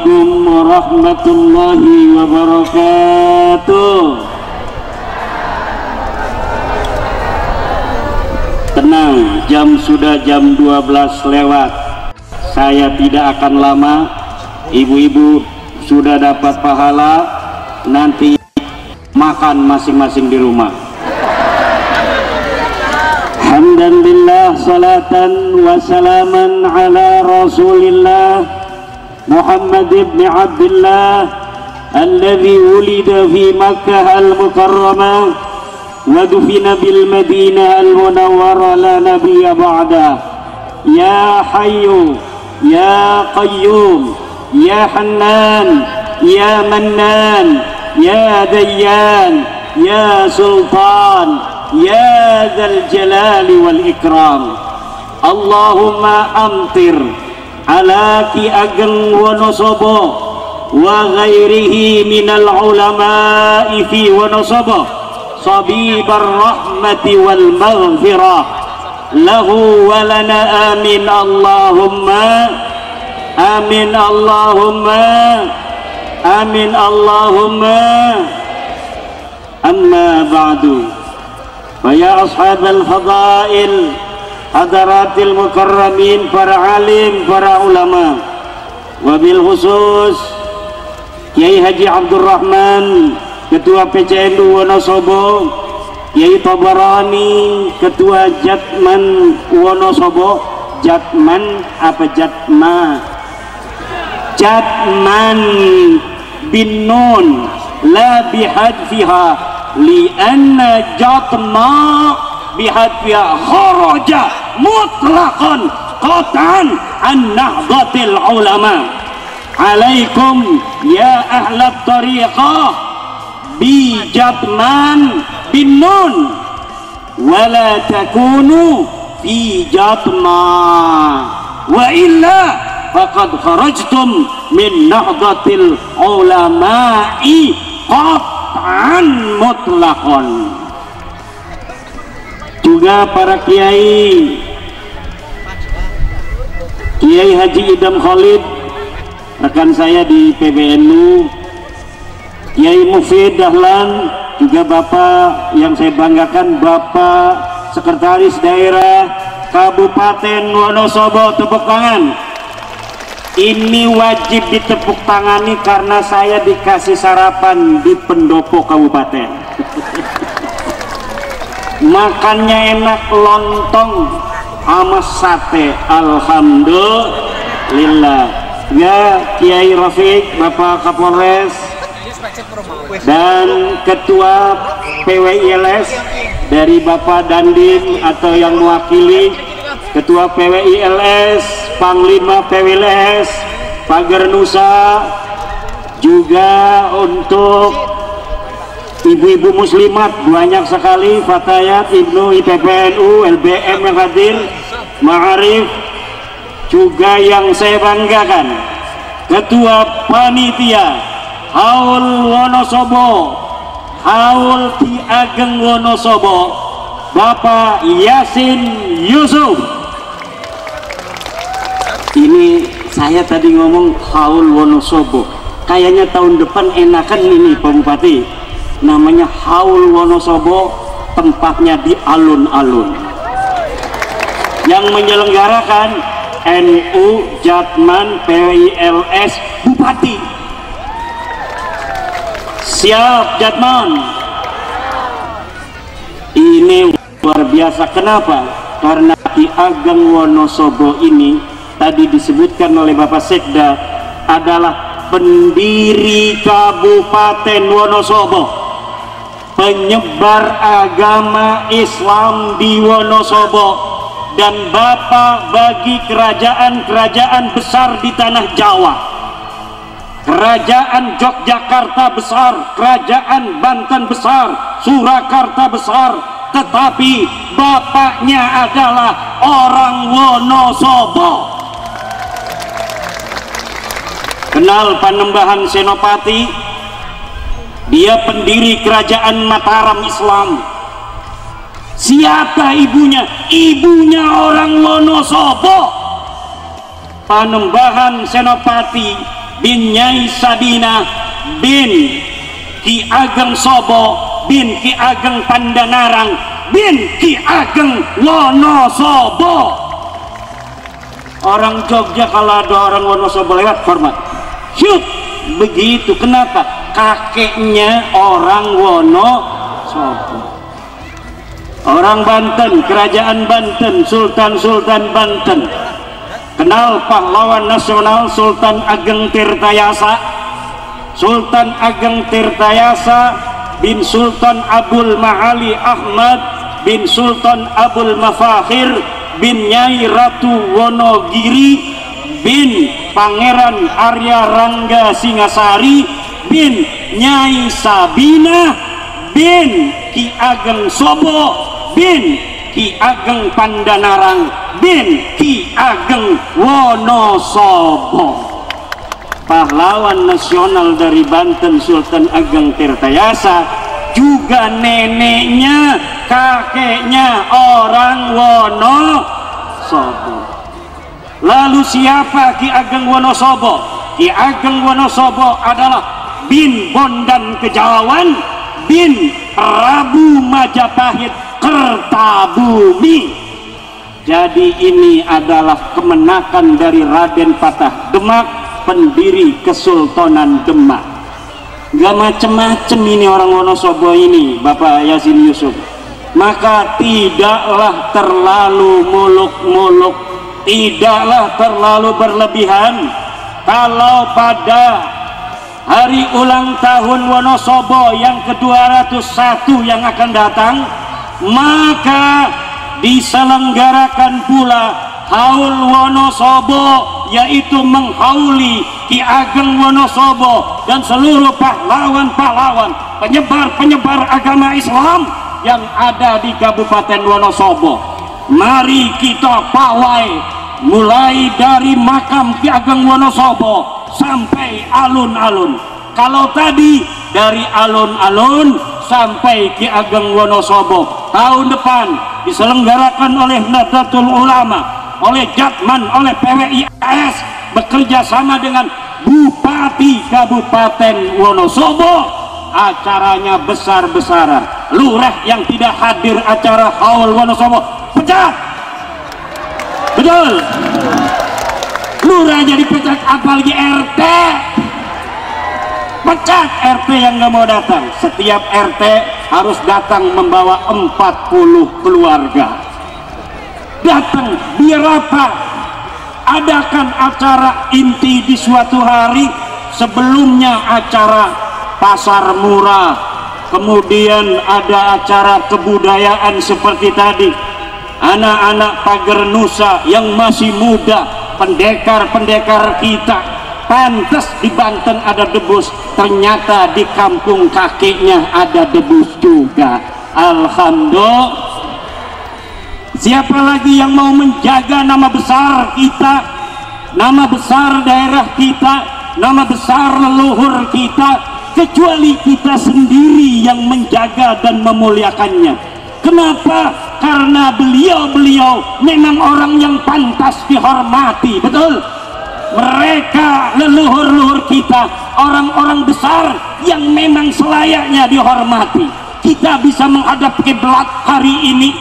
Assalamualaikum warahmatullahi wabarakatuh. Tenang, sudah jam 12 lewat. Saya tidak akan lama. Ibu-ibu sudah dapat pahala, nanti makan masing-masing di rumah. Hamdan lillah, salatan wa salaman ala rasulillah Muhammad ibn Abdullah alladhi wulida fi Makkah al-Mukarramah wa dufina bil Madinah al-Munawwarah la nabiyya ba'da. Ya Hayyu ya Qayyum ya Hannan ya Mannan ya Dayyan ya Sultan ya Dzal Jalali wal Ikram. Allahumma amtir ala Ki Ageng Wonosobo wa ghairihi minal ulama'i fi Wonosobo sabibar rahmati wal maghfirah lahu wa lana, amin Allahumma amin Allahumma amin Allahumma. Amma ba'du, ya ashabal fadail, hadaratil mukarramin, para alim, para ulama, wabil khusus Kiai Haji Abdurrahman, Ketua PCNU Wonosobo, Kiai Tabarani, Ketua Jatman Wonosobo. Jatman apa Jatma? Jatman bin nun la bihadfiha lianna jatma bihadfiha kharaja mutlaqan qatan an nahdlatil ulama. Alaikum ya ahlat tariqah bi jatman bin nun wala takunu fi jatma wa illa faqad kharajtum min nahdlatil ulama'i qat'an mutlaqan. Juga para kiai, Kiai Haji Idam Khalid, rekan saya di PBNU, Kiai Mufid Dahlan, juga Bapak yang saya banggakan, Bapak Sekretaris Daerah Kabupaten Wonosobo. Tepuk tangan. Ini wajib ditepuk tangani karena saya dikasih sarapan di pendopo kabupaten. Makannya enak, lontong sama sate, alhamdulillah. Ya Kiai Rafiq, Bapak Kapolres dan Ketua PWILS dari Bapak Dandim atau yang mewakili, Ketua PWILS, Panglima PWILS, Pagar Nusa, juga untuk ibu-ibu muslimat banyak sekali, Fatayat, Ibnu, IPPNU, LBM yang hadir, Ma'arif, juga yang saya banggakan, Ketua Panitia Haul Wonosobo, Haul Ki Ageng Wonosobo, Bapak Yasin Yusuf. Ini saya tadi ngomong Haul Wonosobo, kayaknya tahun depan enakan ini Pak Bupati, namanya Haul Wonosobo, tempatnya di alun-alun. Yang menyelenggarakan NU Jatman PWILS Bupati. Siap Jatman. Ini luar biasa. Kenapa? Karena Ki Ageng Wonosobo ini tadi disebutkan oleh Bapak Sekda adalah pendiri Kabupaten Wonosobo, penyebar agama Islam di Wonosobo, dan Bapak bagi kerajaan-kerajaan besar di tanah Jawa. Kerajaan Yogyakarta besar, kerajaan Banten besar, Surakarta besar, tetapi bapaknya adalah orang Wonosobo. Kenal Panembahan Senopati? Dia pendiri kerajaan Mataram Islam. Siapa ibunya? Ibunya orang Wonosobo. Panembahan Senopati bin Nyai Sabina bin Ki Ageng Sobo bin Ki Ageng Pandanarang bin Ki Ageng Wonosobo. Orang Jogja kalau ada orang Wonosobo lewat hormat, syut, begitu. Kenapa? Kakeknya orang Wonosobo. Orang Banten, kerajaan Banten, Sultan Banten, kenal pahlawan nasional Sultan Ageng Tirtayasa. Sultan Ageng Tirtayasa bin Sultan Abdul Maali Ahmad bin Sultan Abdul Mafakhir bin Nyai Ratu Wonogiri bin Pangeran Arya Rangga Singasari bin Nyai Sabina bin Ki Ageng Sobo bin Ki Ageng Pandanarang bin Ki Ageng Wonosobo. Pahlawan nasional dari Banten Sultan Ageng Tirtayasa, juga neneknya, kakeknya orang Wonosobo. Lalu siapa Ki Ageng Wonosobo? Ki Ageng Wonosobo adalah bin Bondan Kejawan bin Prabu Majapahit Kertabumi. Jadi ini adalah kemenakan dari Raden Patah Demak, pendiri Kesultanan Demak. Gak macem-macem ini orang Wonosobo ini, Bapak Yasin Yusuf. Maka tidaklah terlalu muluk-muluk, tidaklah terlalu berlebihan kalau pada hari ulang tahun Wonosobo yang ke-201 yang akan datang, maka diselenggarakan pula haul Wonosobo, yaitu menghauli Ki Ageng Wonosobo dan seluruh pahlawan-pahlawan penyebar agama Islam yang ada di Kabupaten Wonosobo. Mari kita pawai mulai dari makam Ki Ageng Wonosobo sampai alun-alun. Kalau tadi dari alun-alun sampai Ki Ageng Wonosobo, tahun depan diselenggarakan oleh Nahdlatul Ulama, oleh Jatman, oleh PWIAS bekerja sama dengan Bupati Kabupaten Wonosobo. Acaranya besar-besaran. Lurah yang tidak hadir acara haul Wonosobo pecat. Betul. Lurah jadi pecat, apalagi RT pecat. RT yang nggak mau datang. Setiap RT harus datang membawa 40 keluarga. Datang biar apa? Adakan acara inti di suatu hari, sebelumnya acara pasar murah, kemudian ada acara kebudayaan seperti tadi. Anak-anak Pager Nusa yang masih muda, pendekar-pendekar kita, pantas di Banten ada debus, ternyata di kampung kakeknya ada debus juga. Alhamdulillah. Siapa lagi yang mau menjaga nama besar kita, nama besar daerah kita, nama besar leluhur kita, kecuali kita sendiri yang menjaga dan memuliakannya? Kenapa? Karena beliau-beliau memang orang yang pantas dihormati. Betul? Mereka leluhur-leluhur kita, orang-orang besar yang memang selayaknya dihormati. Kita bisa menghadap kiblat hari ini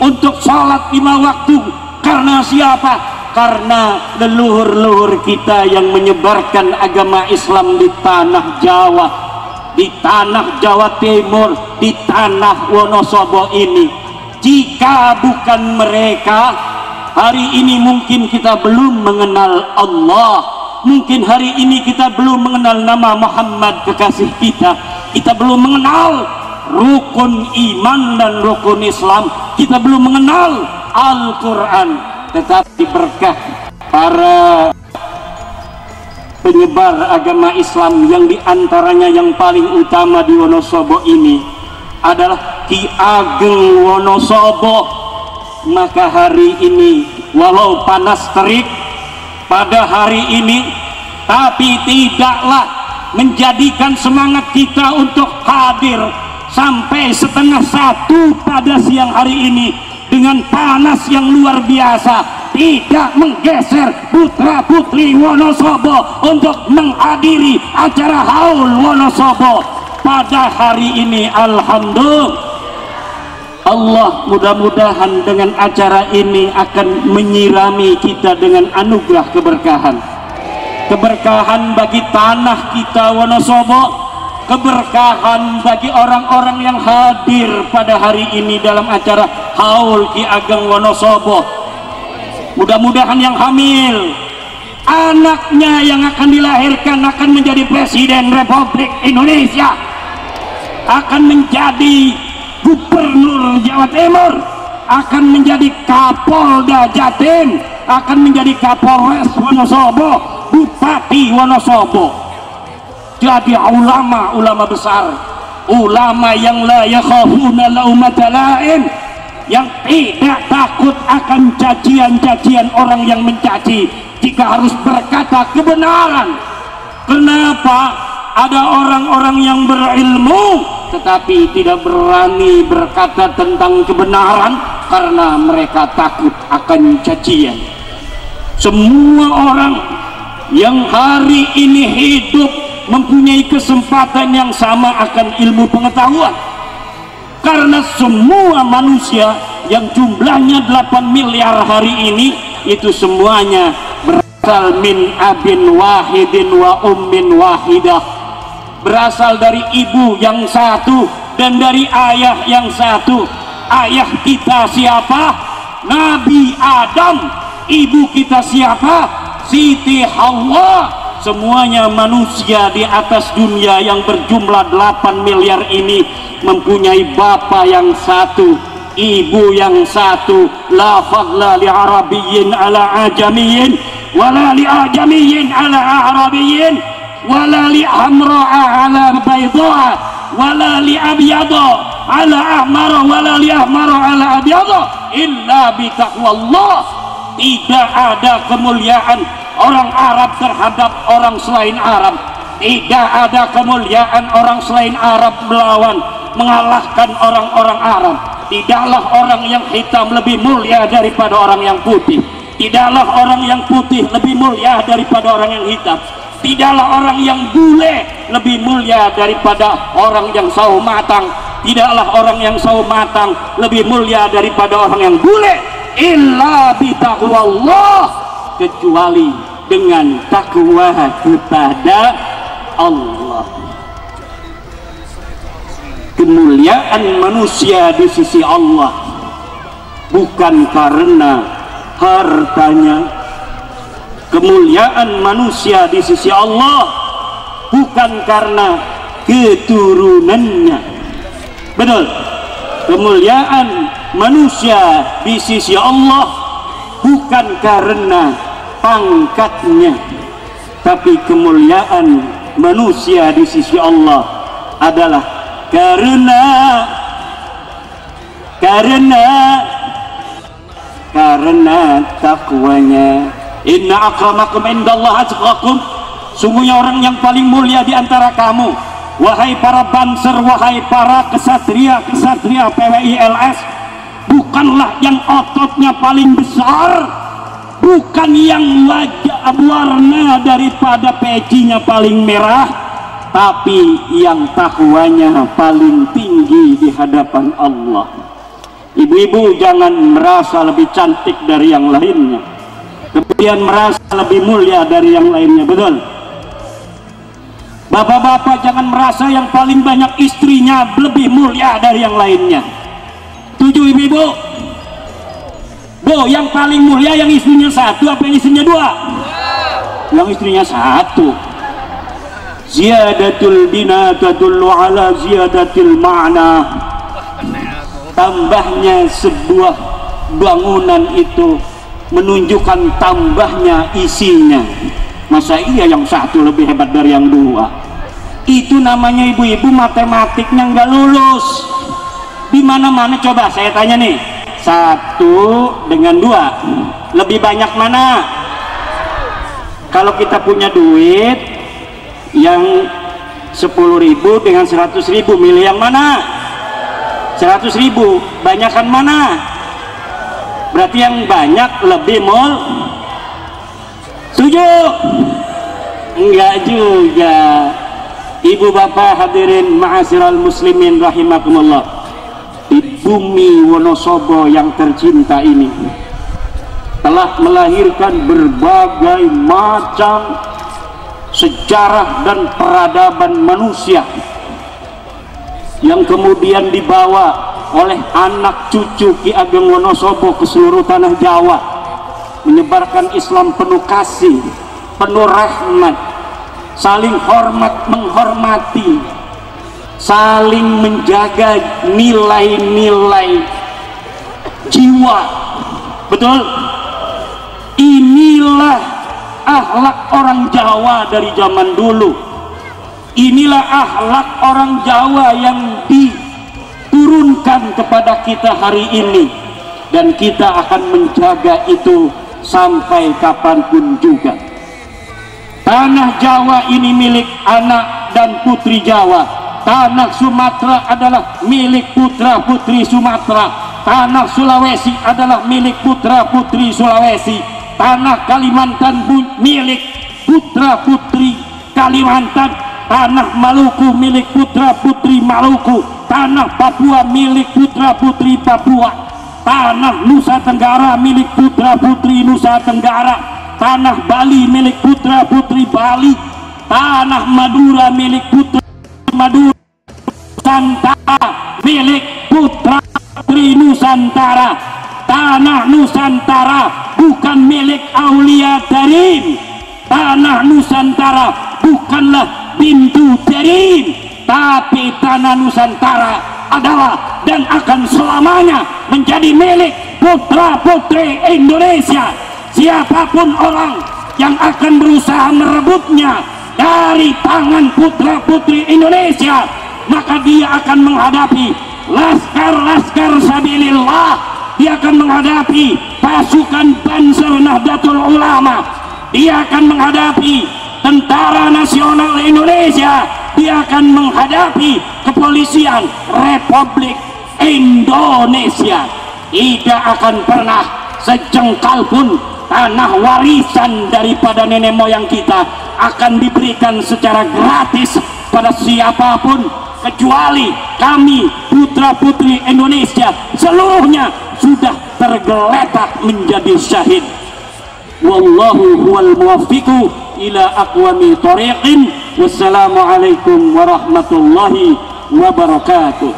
untuk sholat 5 waktu karena siapa? Karena leluhur-leluhur kita yang menyebarkan agama Islam di tanah Jawa, di tanah Jawa Timur, di tanah Wonosobo ini. Jika bukan mereka, hari ini mungkin kita belum mengenal Allah, mungkin hari ini kita belum mengenal nama Muhammad kekasih kita, kita belum mengenal rukun iman dan rukun Islam, kita belum mengenal Al-Quran. Tetapi berkah para penyebar agama Islam yang diantaranya yang paling utama di Wonosobo ini adalah Ki Ageng Wonosobo, maka hari ini walau panas terik pada hari ini, tapi tidaklah menjadikan semangat kita untuk hadir sampai 12:30 pada siang hari ini dengan panas yang luar biasa. tidak menggeser putra putri Wonosobo untuk menghadiri acara haul Wonosobo pada hari ini. Alhamdulillah. Allah mudah-mudahan dengan acara ini akan menyirami kita dengan anugerah keberkahan bagi tanah kita Wonosobo, keberkahan bagi orang-orang yang hadir pada hari ini dalam acara haul Ki Ageng Wonosobo. Mudah-mudahan yang hamil, anaknya yang akan dilahirkan akan menjadi Presiden Republik Indonesia, akan menjadi Gubernur Jawa Timur, akan menjadi Kapolda Jatim, akan menjadi Kapolres Wonosobo, Bupati Wonosobo. Jadi ulama besar, ulama yang la yakhafuna laumata laim, yang tidak takut akan cacian-cacian orang yang mencaci jika harus berkata kebenaran. Kenapa? Ada orang-orang yang berilmu tetapi tidak berani berkata tentang kebenaran karena mereka takut akan cacian. Semua orang yang hari ini hidup mempunyai kesempatan yang sama akan ilmu pengetahuan, karena semua manusia yang jumlahnya 8 miliar hari ini itu semuanya berasal min abin wahidin wa ummin wahidah, berasal dari ibu yang satu dan dari ayah yang satu. Ayah kita siapa? Nabi Adam. Ibu kita siapa? Siti Hawa. Semuanya manusia di atas dunia yang berjumlah 8 miliar ini mempunyai bapa yang satu, ibu yang satu. La fadla li arabiyyin ala ajamiyyin wala li ajamiyyin ala arabiyyin wala li amra'a ala bayda'a wala li abyada ala ahmara wala li ahmara ala abyada illa bi taqwallah. Tidak ada kemuliaan orang Arab terhadap orang selain Arab, tidak ada kemuliaan orang selain Arab melawan mengalahkan orang-orang Arab. Tidaklah orang yang hitam lebih mulia daripada orang yang putih, tidaklah orang yang putih lebih mulia daripada orang yang hitam, tidaklah orang yang bule lebih mulia daripada orang yang sawo matang, tidaklah orang yang sawo matang lebih mulia daripada orang yang bule, illa bitaqwallah, kecuali dengan takwa kepada Allah. Kemuliaan manusia di sisi Allah bukan karena hartanya, kemuliaan manusia di sisi Allah bukan karena keturunannya. Betul. Kemuliaan manusia di sisi Allah bukan karena pangkatnya, tapi kemuliaan manusia di sisi Allah adalah karena takwanya. Inna akramakum indallahi atqakum. Sungguhnya orang yang paling mulia di antara kamu, wahai para banser, wahai para kesatria PWILS, bukanlah yang ototnya paling besar, bukan yang wajah warna daripada pecinya paling merah, tapi yang takwanya paling tinggi di hadapan Allah. Ibu-ibu jangan merasa lebih cantik dari yang lainnya, kemudian merasa lebih mulia dari yang lainnya. Betul. Bapak-bapak jangan merasa yang paling banyak istrinya lebih mulia dari yang lainnya. Tujuh ibu-ibu. Bu, yang paling mulia yang istrinya satu apa yang istrinya dua? Yang istrinya satu. Ziyadatul bina tadullu ala ziyadatil ma'na. Tambahnya sebuah bangunan itu menunjukkan tambahnya isinya. Masa iya yang satu lebih hebat dari yang dua? Itu namanya ibu-ibu matematiknya nggak lulus. Di mana-mana coba saya tanya nih, satu dengan dua lebih banyak mana? Kalau kita punya duit yang 10.000 dengan 100.000, milih yang mana? 100.000 banyakan mana? Berarti yang banyak lebih setuju? Enggak juga. Ibu bapak hadirin ma'asyiral muslimin rahimakumullah, di bumi Wonosobo yang tercinta ini telah melahirkan berbagai macam sejarah dan peradaban manusia yang kemudian dibawa oleh anak cucu Ki Ageng Wonosobo ke seluruh tanah Jawa, menyebarkan Islam penuh kasih, penuh rahmat, saling hormat menghormati, saling menjaga nilai-nilai jiwa. Betul? Inilah akhlak orang Jawa dari zaman dulu. Inilah akhlak orang Jawa yang diturunkan kepada kita hari ini, dan kita akan menjaga itu sampai kapanpun juga. Tanah Jawa ini milik anak dan putri Jawa. Tanah Sumatera adalah milik putra putri Sumatera. Tanah Sulawesi adalah milik putra putri Sulawesi. Tanah Kalimantan milik putra putri Kalimantan. Tanah Maluku milik putra putri Maluku. Tanah Papua milik putra putri Papua. Tanah Nusa Tenggara milik putra putri Nusa Tenggara. Tanah Bali milik putra putri Bali. Tanah Madura milik putra Madura. Nusantara milik putra putri Nusantara. Tanah Nusantara bukan milik Aulia Darim. Tanah Nusantara bukanlah pintu Darim, tapi tanah Nusantara adalah dan akan selamanya menjadi milik putra putri Indonesia. Siapapun orang yang akan berusaha merebutnya dari tangan putra putri Indonesia, maka dia akan menghadapi laskar-laskar sabilillah. Dia akan menghadapi pasukan Banser Nahdlatul Ulama. Dia akan menghadapi Tentara Nasional Indonesia. Dia akan menghadapi kepolisian Republik Indonesia. Tidak akan pernah sejengkal pun tanah warisan daripada nenek moyang kita akan diberikan secara gratis pada siapapun, kecuali kami putra putri Indonesia seluruhnya sudah tergeletak menjadi syahid. Wallahu huwal muwaffiqu ila aqwami thoriqin. Wassalamualaikum warahmatullahi wabarakatuh.